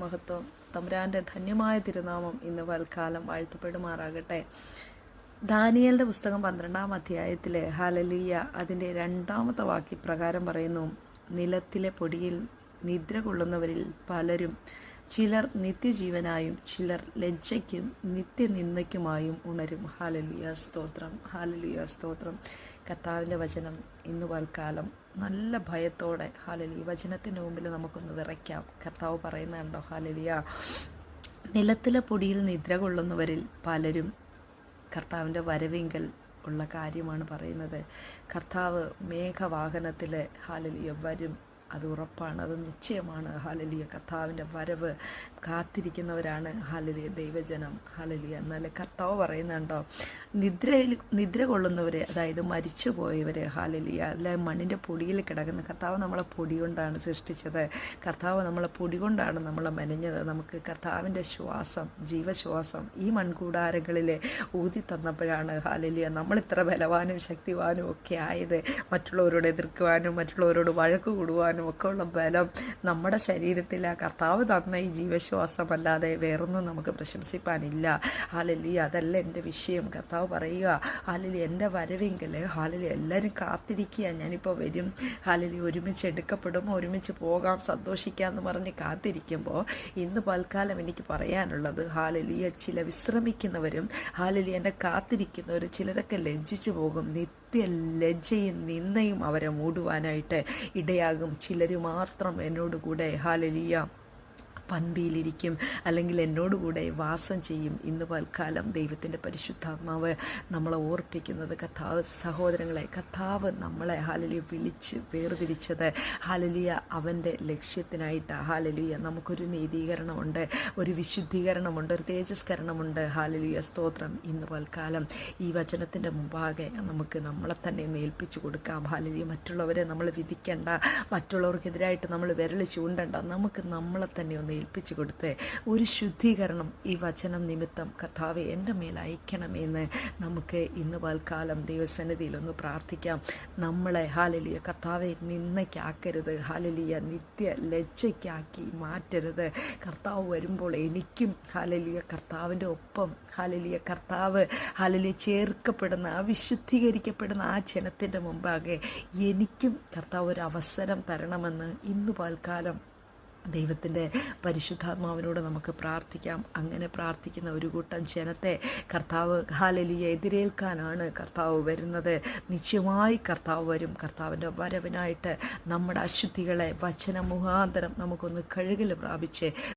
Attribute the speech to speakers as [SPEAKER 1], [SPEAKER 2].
[SPEAKER 1] മഹത്വം. തമ്പുരാന്റെ ധന്യമായ തിരുനാമം ഇന്ന് വൽക്കാലം വാഴ്ത്തപ്പെടുമാറാകട്ടെ. ദാനിയേലിന്റെ പുസ്തകം 12-ാം അധ്യായത്തിലെ ഹല്ലേലൂയ അതിൻ്റെ 2-ാമത്തെ വാക്യപ്രകാരം പറയുന്നു, നിലത്തിലെ പൊടിയിൽ നിദ്ര കൊള്ളുന്നവരിൽ പലരും ചിലർ നിത്യജീവനായും ചിലർ ലജ്ജയ്ക്കും നിത്യനിന്ദയ്ക്കുമായും ഉണരും. ഹല്ലേലൂയ സ്തോത്രം, ഹല്ലേലൂയ സ്തോത്രം. കർത്താവിൻ്റെ വചനം ഇന്ന് വൽക്കാലം നല്ല ഭയത്തോടെ ഹല്ലേലൂയ വചനത്തിൻ്റെ മുമ്പിൽ നമുക്കൊന്ന് വിറയ്ക്കാം. കർത്താവ് പറയുന്നുണ്ടോ, ഹല്ലേലൂയ നിലത്തിലെ പൊടിയിൽ നിദ്ര കൊള്ളുന്നവരിൽ പലരും കർത്താവിൻ്റെ വരവിങ്കൽ ഉള്ള കാര്യമാണ് പറയുന്നത്. കർത്താവ് മേഘവാഹനത്തിൽ ഹല്ലേലൂയ വരും. അത് ഉറപ്പാണ്, അത് നിശ്ചയമാണ്. ഹല്ലേലൂയ കർത്താവിൻ്റെ വരവ് കാത്തിരിക്കുന്നവരാണ് ഹല്ലേലൂയ ദൈവജനം. ഹല്ലേലൂയ എന്നാൽ കർത്താവ് പറയുന്നുണ്ടോ, നിദ്ര കൊള്ളുന്നവർ, അതായത് മരിച്ചു പോയവർ, ഹല്ലേലൂയ അല്ല മണ്ണിൻ്റെ പൊടിയിൽ കിടക്കുന്ന, കർത്താവ് നമ്മളെ പൊടി കൊണ്ടാണ് സൃഷ്ടിച്ചത്. കർത്താവ് നമ്മളെ പൊടി കൊണ്ടാണ് നമ്മളെ മെനഞ്ഞത്. നമുക്ക് കർത്താവിൻ്റെ ശ്വാസം, ജീവശ്വാസം ഈ മൺകൂടാരങ്ങളിൽ ഊതി തന്നപ്പോഴാണ് ഹല്ലേലൂയ നമ്മളിത്ര ബലവാനും ശക്തിവാനും ഒക്കെ ആയത്. മറ്റുള്ളവരോട് എതിർക്കുവാനും മറ്റുള്ളവരോട് വഴക്ക് കൂടുവാനും ഒക്കെ ഉള്ള ബലം നമ്മുടെ ശരീരത്തിൽ ആ കർത്താവ് തന്ന ഈ ജീവശ്വാസം അല്ലാതെ വേറൊന്നും നമുക്ക് പ്രശംസിപ്പാനില്ല. ഹല്ലേലൂയ അതല്ല എൻ്റെ വിഷയം. കർത്താവ് പറയുക, ഹല്ലേലൂയ എൻ്റെ വരവെങ്കിൽ ഹല്ലേലൂയ എല്ലാവരും കാത്തിരിക്കുക, ഞാനിപ്പോൾ വരും, ഹല്ലേലൂയ ഒരുമിച്ച് എടുക്കപ്പെടും, ഒരുമിച്ച് പോകാം, സന്തോഷിക്കാമെന്ന് പറഞ്ഞ് കാത്തിരിക്കുമ്പോൾ ഇന്ന് പൽക്കാലം എനിക്ക് പറയാനുള്ളത്, ഹല്ലേലൂയ ചില വിശ്രമിക്കുന്നവരും ഹല്ലേലൂയ എന്നെ കാത്തിരിക്കുന്നവരും ചിലരൊക്കെ ലജ്ജിച്ചു പോകും. ലജ്ജയും നിന്ദയും അവരെ മൂടുവാനായിട്ട് ഇടയാകും. ചിലർ മാത്രം എന്നോടുകൂടെ ഹല്ലേലൂയ പന്തിയിലിരിക്കും, അല്ലെങ്കിൽ എന്നോടുകൂടെ വാസം ചെയ്യും. ഇന്ന് പൽക്കാലം ദൈവത്തിൻ്റെ പരിശുദ്ധാത്മാവ് നമ്മളെ ഓർപ്പിക്കുന്നത്, കർത്താവ് സഹോദരങ്ങളെ, കർത്താവ് നമ്മളെ ഹല്ലേലൂയ വിളിച്ച് വേർതിരിച്ചത് ഹല്ലേലൂയ അവൻ്റെ ലക്ഷ്യത്തിനായിട്ട്. ഹല്ലേലൂയ നമുക്കൊരു നീതീകരണമുണ്ട്, ഒരു വിശുദ്ധീകരണമുണ്ട്, ഒരു തേജസ്കരണമുണ്ട്. ഹല്ലേലൂയ സ്തോത്രം. ഇന്ന് പൽക്കാലം ഈ വചനത്തിൻ്റെ മുമ്പാകെ നമുക്ക് നമ്മളെ തന്നെ ഏൽപ്പിച്ചു കൊടുക്കാം. ഹല്ലേലൂയ മറ്റുള്ളവരെ നമ്മൾ വിധിക്കേണ്ട, മറ്റുള്ളവർക്കെതിരായിട്ട് നമ്മൾ വിരൽ ചൂണ്ടണ്ട, നമുക്ക് നമ്മളെ തന്നെ ഒന്ന് ഏൽപ്പിച്ചു കൊടുത്ത് ഒരു ശുദ്ധീകരണം ഈ വചനം നിമിത്തം കർത്താവെ എൻ്റെ മേൽ അയക്കണമെന്ന് നമുക്ക് ഇന്ന് പൽക്കാലം ദൈവസന്നിധിയിൽ ഒന്ന് പ്രാർത്ഥിക്കാം. നമ്മളെ ഹല്ലേലൂയ കർത്താവെ നിന്നയ്ക്കാക്കരുത്, ഹല്ലേലൂയ നിത്യ ലജ്ജയ്ക്കാക്കി മാറ്റരുത്. കർത്താവ് വരുമ്പോൾ എനിക്കും ഹല്ലേലൂയ കർത്താവിൻ്റെ ഒപ്പം ഹല്ലേലൂയ കർത്താവ് ഹല്ലേലൂയ ചേർക്കപ്പെടുന്ന ആ വിശുദ്ധീകരിക്കപ്പെടുന്ന ആ ജനത്തിൻ്റെ മുമ്പാകെ എനിക്കും കർത്താവ് ഒരു അവസരം തരണമെന്ന് ഇന്ന് പൽക്കാലം ദൈവത്തിൻ്റെ പരിശുദ്ധാത്മാവിനോട് നമുക്ക് പ്രാർത്ഥിക്കാം. അങ്ങനെ പ്രാർത്ഥിക്കുന്ന ഒരു കൂട്ടം ജനത്തെ കർത്താവ് ഹല്ലേലൂയ എതിരേൽക്കാനാണ് കർത്താവ് വരുന്നത്. നിശ്ചയമായി കർത്താവ് വരും. കർത്താവിൻ്റെ വരവിനായിട്ട് നമ്മുടെ അശുദ്ധികളെ വചന മുഖാന്തരം നമുക്കൊന്ന് കഴുകൽ പ്രാപിച്ച്